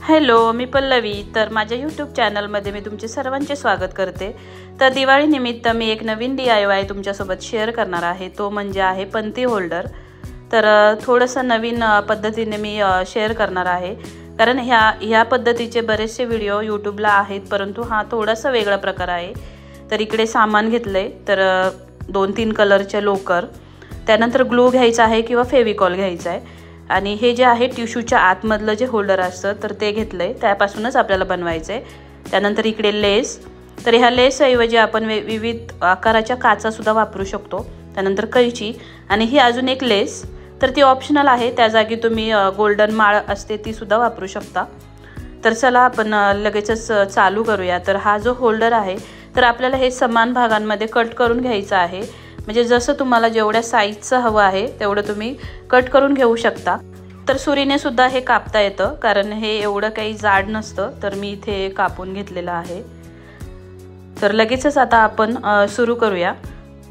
Hello, मी पल्लवी. तर माझ्या YouTube चॅनलमध्ये मी तुमचे सर्वांचे स्वागत करते. तर दिवाळीनिमित्त मी एक नवीन DIY तुमच्यासोबत शेअर करणार आहे. तो म्हणजे आहे पंती होल्डर. तर थोडंसं नवीन पद्धतीने मी शेअर करणार आहे, कारण ह्या पद्धतीचे बरेचसे व्हिडिओ यूट्यूबला आहेत, परंतु हा थोडासा वेगळा प्रकार आहे. तर इकडे सामान घेतलंय. तर 2-3 कलरचे लोकर, त्यानंतर ग्लू घ्यायचा आहे किंवा फेविकॉल घ्यायचा आहे, आणि हे जे आहे टिश्यूच्या आतमधलं जे होल्डर असतं तर ते घेतलंय, त्यापासूनच आपल्याला बनवायचं आहे. त्यानंतर इकडे लेस. तर ह्या लेसऐवजी आपण विविध आकाराच्या काचासुद्धा वापरू शकतो. त्यानंतर कैची, आणि ही अजून एक लेस. तर ती ऑप्शनल आहे, त्या जागी तुम्ही गोल्डन माळ असते ती सुद्धा वापरू शकता. तर चला आपण लगेचच चालू करूया. तर हा जो होल्डर आहे तर आपल्याला हे समान भागांमध्ये कट करून घ्यायचं आहे. म्हणजे जसं तुम्हाला जेवढ्या साईजचं हवं आहे तेवढं तुम्ही कट करून घेऊ शकता. तर सुरीने सुद्धा हे कापता येतं, कारण हे एवढं काही जाड नसतं. तर मी इथे कापून घेतलेलं आहे. तर लगेचच आता आपण सुरू करूया.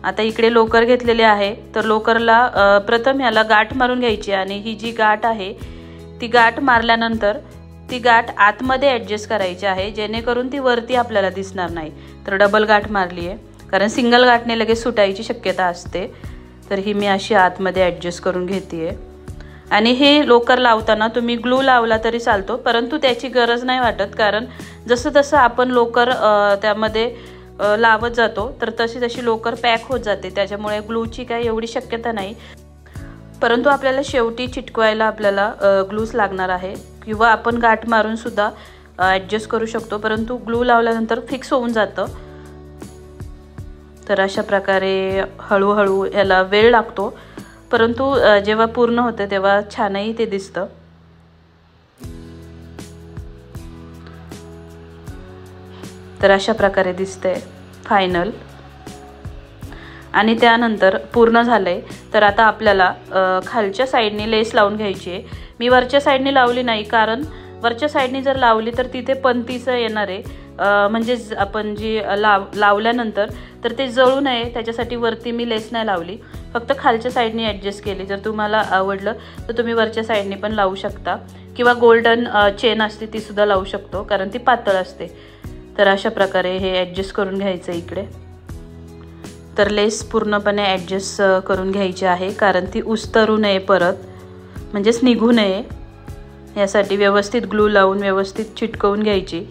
आता इकडे लोकर घेतलेली आहे. तर लोकरला प्रथम ह्याला गाठ मारून घ्यायची, आणि ही जी गाठ आहे ती गाठ मारल्यानंतर ती गाठ आतमध्ये ॲडजस्ट करायची आहे, जेणेकरून ती वरती आपल्याला दिसणार नाही. तर डबल गाठ मारली आहे, कारण सिंगल गाठने लगेच सुटायची शक्यता असते. तर ही मी अशी आतमध्ये ॲडजस्ट करून घेते. आणि हे लोकर लावताना तुम्ही ग्लू लावला तरी चालतो, परंतु त्याची गरज नाही वाटत, कारण जसं जसं आपण लोकर त्यामध्ये लावत जातो तर तशी तशी लोकर पॅक होत जाते. त्याच्यामुळे ग्लूची काही एवढी शक्यता नाही, परंतु आपल्याला शेवटी चिटकवायला आपल्याला ग्लूच लागणार आहे, किंवा आपण गाठ मारून सुद्धा ॲडजस्ट करू शकतो, परंतु ग्लू लावल्यानंतर फिक्स होऊन जातं. तर अशा प्रकारे हळूहळू याला वेळ लागतो, परंतु जेव्हा पूर्ण होते तेव्हा छानही ते दिसतं. तर अशा प्रकारे दिसतंय फायनल. आणि त्यानंतर पूर्ण झालंय. तर आता आपल्याला खालच्या साईडने लेस लावून घ्यायची आहे. मी वरच्या साईडने लावली नाही, कारण वरच्या साईडने जर लावली तर तिथे पंतीचं येणार आहे. म्हणजे आपण जी लावल्यानंतर तर ते जळू नये त्याच्यासाठी वरती मी लेस नाही लावली, फक्त खालच्या साईडने ॲडजस्ट केली. जर तुम्हाला आवडलं तर तुम्ही वरच्या साईडने पण लावू शकता, किंवा गोल्डन चेन असते ती सुद्धा लावू शकतो, कारण ती पातळ असते. तर अशा प्रकारे हे ॲडजस्ट करून घ्यायचं इकडे. तर लेस पूर्णपणे ॲडजस्ट करून घ्यायची आहे, कारण ती उस्तरू नये परत, म्हणजेच निघू नये, यासाठी व्यवस्थित ग्लू लावून व्यवस्थित चिटकवून घ्यायची.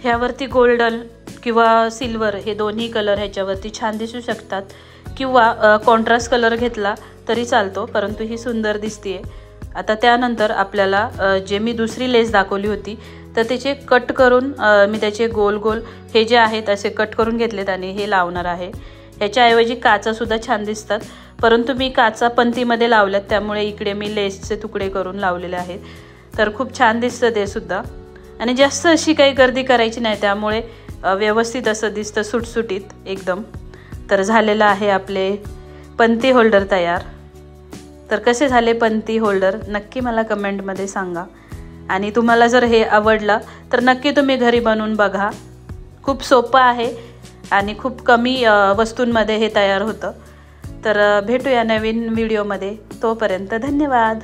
ह्यावरती गोल्डन किंवा सिल्वर हे दोन्ही कलर ह्याच्यावरती छान दिसू शकतात, किंवा कॉन्ट्रास्ट कलर घेतला तरी चालतो, परंतु ही सुंदर दिसते. आता त्यानंतर आपल्याला जे मी दुसरी लेस दाखवली होती तर त्याचे कट करून मी त्याचे गोल गोल हे जे आहेत असे कट करून घेतलेत, आणि हे लावणार आहे. ह्याच्याऐवजी काचासुद्धा छान दिसतात, परंतु मी काचा पंतीमध्ये लावल्यात, त्यामुळे इकडे मी लेसचे तुकडे करून लावलेले आहेत. तर खूप छान दिसतं ते सुद्धा, आणि जास्त अशी काही गर्दी करायची नाही, त्यामुळे व्यवस्थित असं दिसतं, सुटसुटीत एकदम. तर झालेलं आहे आपले पंती होल्डर तयार. तर कसे झाले पंती होल्डर नक्की मला कमेंटमध्ये सांगा. आणि तुम्हाला जर हे आवडलं तर नक्की तुम्ही घरी बनवून बघा. खूप सोपं आहे आणि खूप कमी वस्तूंमध्ये हे तयार होतं. तर भेटूया नवीन व्हिडिओमध्ये. तोपर्यंत धन्यवाद.